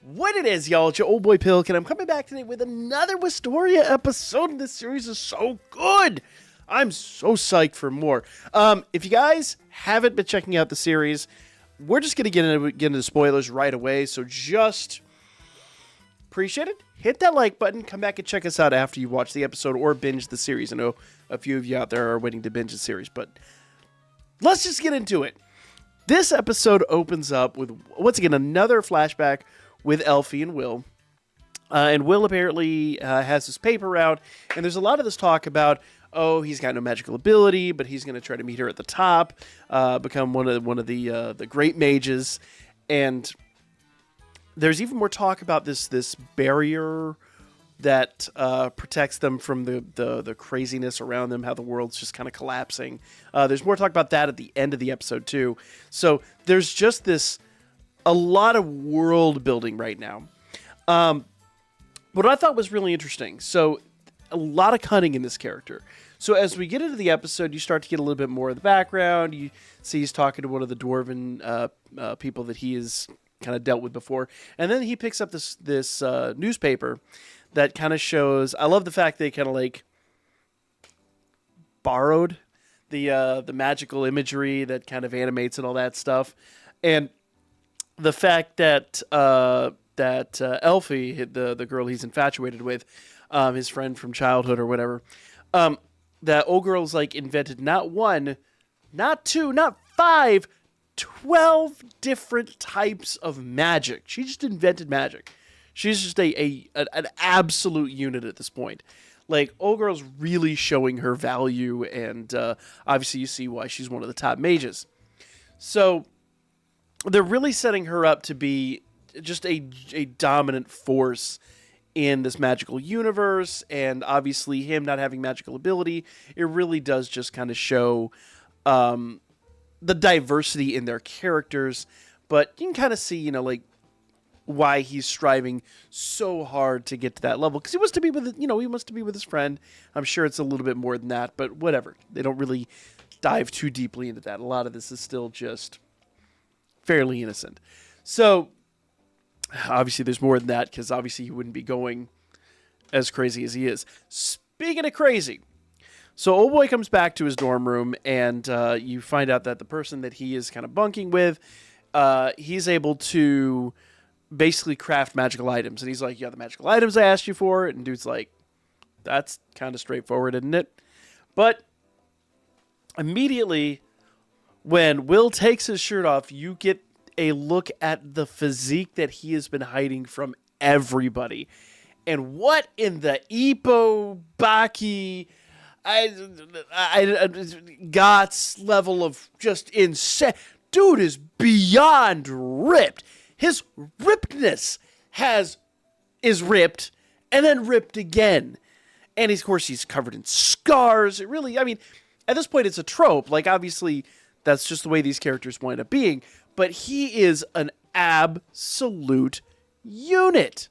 What it is, y'all, it's your old boy Pilk, and I'm coming back today with another Wistoria episode. This series is so good. I'm so psyched for more. If you guys haven't been checking out the series, we're just going to get into the spoilers right away, so just appreciate it. Hit that like button, come back and check us out after you watch the episode or binge the series. I know a few of you out there are waiting to binge the series, but let's just get into it. This episode opens up with, once again, another flashback with Elfie and Will. And Will apparently has this paper out, and there's a lot of this talk about, oh, he's got no magical ability, but he's going to try to meet her at the top, become one of the great mages. And there's even more talk about this barrier that protects them from the craziness around them, how the world's just kind of collapsing. There's more talk about that at the end of the episode, too. So there's just a lot of world building right now. What I thought was really interesting, so a lot of cunning in this character. So as we get into the episode, you start to get a little bit more of the background. You see he's talking to one of the dwarven people that he has kind of dealt with before. And then he picks up this newspaper that kind of shows, I love the fact they kind of like borrowed the magical imagery that kind of animates and all that stuff. And the fact that Elfie, the girl he's infatuated with, his friend from childhood or whatever, that old girl's like invented not one, not two, not 5, 12 different types of magic. She just invented magic. She's just an absolute unit at this point. Like, old girl's really showing her value, and obviously you see why she's one of the top mages. So they're really setting her up to be just a dominant force in this magical universe, and obviously him not having magical ability, it really does just kind of show the diversity in their characters, but you can kind of see, like, why he's striving so hard to get to that level, because he wants to be with his friend. I'm sure it's a little bit more than that, but whatever. They don't really dive too deeply into that. A lot of this is still just fairly innocent. So obviously there's more than that, because obviously he wouldn't be going as crazy as he is. Speaking of crazy, so old boy comes back to his dorm room, and you find out that the person that he is kind of bunking with, he's able to basically craft magical items. And he's like, yeah, the magical items I asked you for. And dude's like, that's kind of straightforward, isn't it? But immediately when Will takes his shirt off, you get a look at the physique that he has been hiding from everybody. And what in the Ippo Baki Gots level of just insane. Dude is beyond ripped. His rippedness is ripped and then ripped again. And of course he's covered in scars. It really, I mean, at this point it's a trope. Like, obviously that's just the way these characters wind up being. But he is an absolute unit.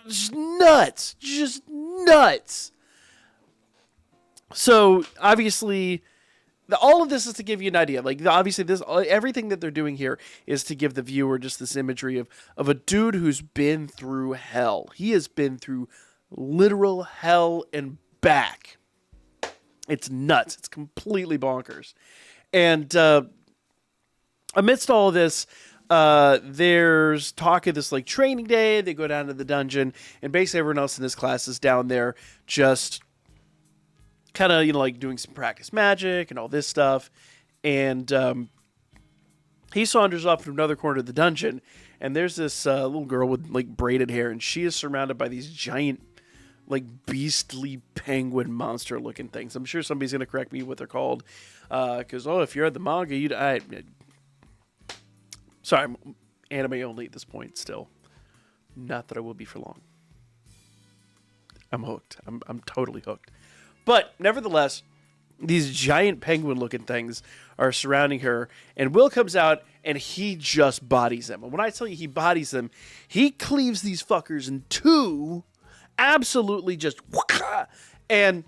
Just nuts. Just nuts. So obviously, all of this is to give you an idea. Like, obviously, everything that they're doing here is to give the viewer just this imagery of a dude who's been through hell. He has been through literal hell and back. It's nuts. It's completely bonkers. And amidst all of this, there's talk of this like training day. They go down to the dungeon, and basically everyone else in this class is down there just kind of, like doing some practice magic and all this stuff. And he saunters off to another corner of the dungeon, and there's this little girl with like braided hair, and she is surrounded by these giant, like, beastly penguin monster looking things. I'm sure somebody's going to correct me what they're called, because if you're at the manga, sorry, I'm anime only at this point still. Not that I will be for long. I'm hooked. I'm totally hooked. But nevertheless, these giant penguin-looking things are surrounding her, and Will comes out, and he just bodies them. And when I tell you he bodies them, he cleaves these fuckers in two, absolutely just, and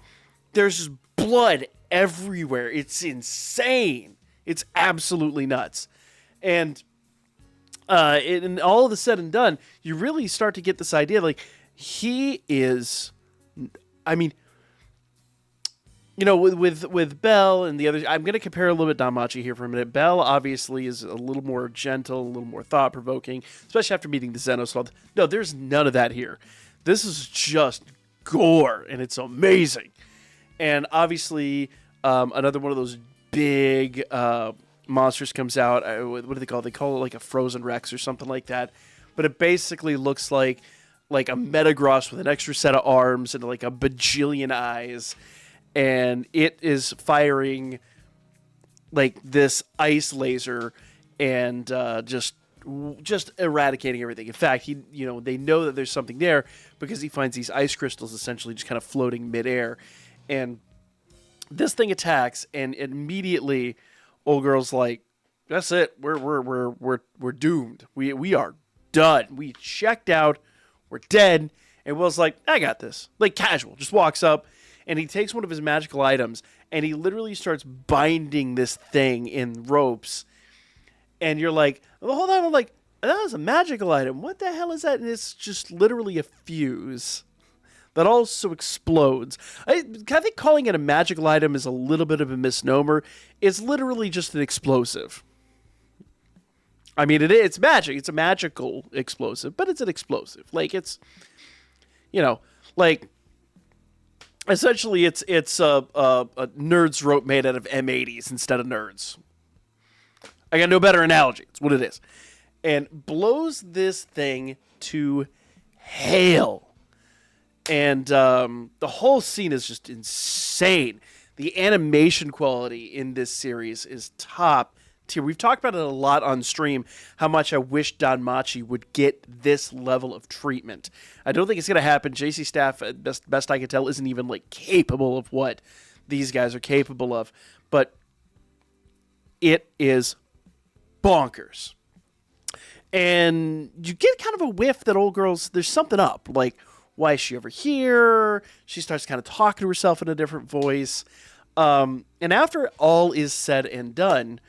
there's just blood everywhere. It's insane. It's absolutely nuts. And and all of the said and done, you really start to get this idea, like, he is, I mean, you know, with Belle and the others, I'm going to compare a little bit Danmachi here for a minute. Belle obviously is a little more gentle, a little more thought-provoking, especially after meeting the Xenosloth. No, there's none of that here. This is just gore, and it's amazing. And obviously, another one of those big monsters comes out. What do they call it? They call it like a frozen Rex or something like that. But it basically looks like a Metagross with an extra set of arms and like a bajillion eyes. And it is firing like this ice laser and just eradicating everything. In fact, they know that there's something there because he finds these ice crystals essentially just kind of floating midair. And this thing attacks, and immediately, old girl's like, "That's it. We're doomed. We are done. We checked out. We're dead." And Will's like, "I got this." Like casual, just walks up. And he takes one of his magical items, and he literally starts binding this thing in ropes. And you're like, well, hold on. I'm like, that was a magical item. What the hell is that? And it's just literally a fuse that also explodes. I think calling it a magical item is a little bit of a misnomer. It's literally just an explosive. I mean, it's magic. It's a magical explosive, but it's an explosive. Like, it's, like... Essentially, it's a nerd's rope made out of M80s instead of nerds. I got no better analogy. It's what it is. And blows this thing to hell. And the whole scene is just insane. The animation quality in this series is top tier. We've talked about it a lot on stream, how much I wish Danmachi would get this level of treatment. I don't think it's going to happen. JC Staff, best I can tell, isn't even like capable of what these guys are capable of. But it is bonkers. And you get kind of a whiff that old girl's, there's something up. Like, why is she over here? She starts kind of talking to herself in a different voice. And after all is said and done,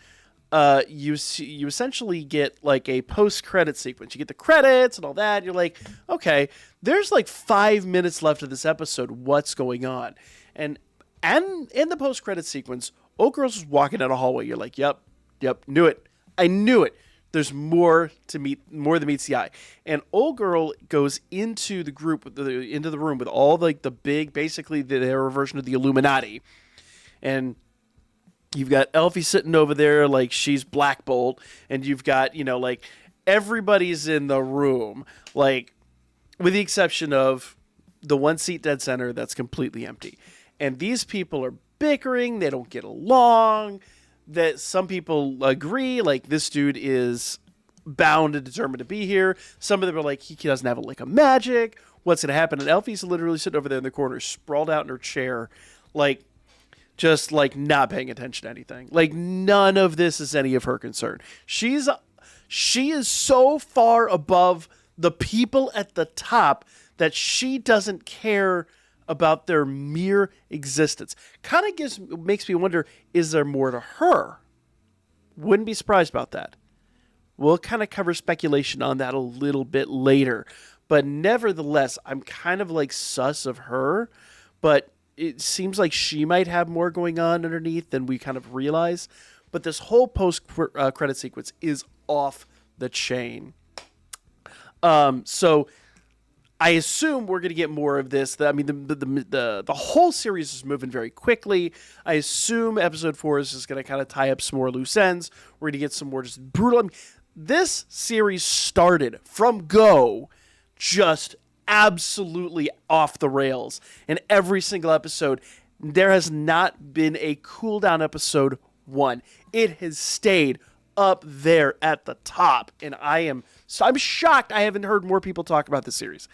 you essentially get like a post-credit sequence. You get the credits and all that. You're like, okay, there's like 5 minutes left of this episode. What's going on? And in the post-credit sequence, old girl's just walking down a hallway. You're like, yep, knew it. I knew it. There's more than meets the eye. And old girl goes into the group, into the room with all like the big, basically their version of the Illuminati. And you've got Elfie sitting over there like she's Black Bolt, and you've got, like everybody's in the room, like with the exception of the one seat dead center that's completely empty. And these people are bickering, they don't get along, that some people agree, like this dude is bound and determined to be here. Some of them are like, he doesn't have like a magic, what's going to happen? And Elfie's literally sitting over there in the corner, sprawled out in her chair, like, just like not paying attention to anything. Like none of this is any of her concern. She is so far above the people at the top that she doesn't care about their mere existence. Kind of makes me wonder, is there more to her? Wouldn't be surprised about that. We'll kind of cover speculation on that a little bit later. But nevertheless, I'm kind of like sus of her, but it seems like she might have more going on underneath than we kind of realize. But this whole post-credit sequence is off the chain. So I assume we're going to get more of this. I mean, the whole series is moving very quickly. I assume episode 4 is just going to kind of tie up some more loose ends. We're going to get some more just brutal. I mean, this series started from go just absolutely off the rails. In every single episode, there has not been a cool down episode 1. It has stayed up there at the top, and I'm shocked I haven't heard more people talk about this series.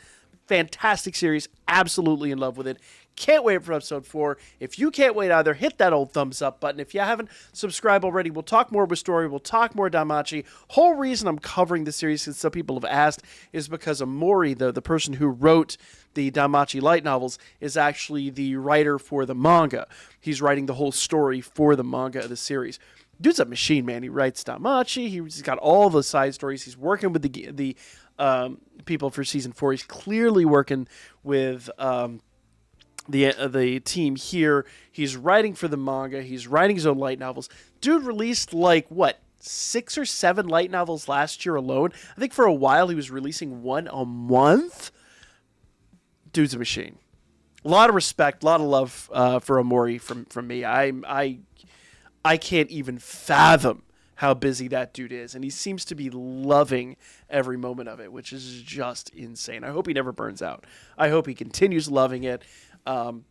Fantastic series, absolutely in love with it. Can't wait for episode 4. If you can't wait either, hit that old thumbs up button. If you haven't subscribed already, we'll talk more Wistoria, we'll talk more Danmachi. Whole reason I'm covering this series, since some people have asked, is because Omori, the person who wrote the Danmachi light novels, is actually the writer for the manga. He's writing the whole story for the manga of the series. dude's a machine, man. He writes Danmachi. He's got all the side stories. He's working with the people for season 4. He's clearly working with the team here. He's writing for the manga. He's writing his own light novels. Dude released 6 or 7 light novels last year alone. I think for a while he was releasing one a month. Dude's a machine. A lot of respect, a lot of love for Omori from me. I can't even fathom how busy that dude is, and he seems to be loving every moment of it, which is just insane. I hope he never burns out. I hope he continues loving it. And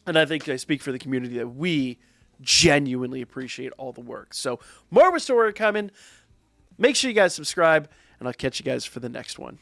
I think I speak for the community that we genuinely appreciate all the work. So more Wistoria coming. Make sure you guys subscribe, and I'll catch you guys for the next one.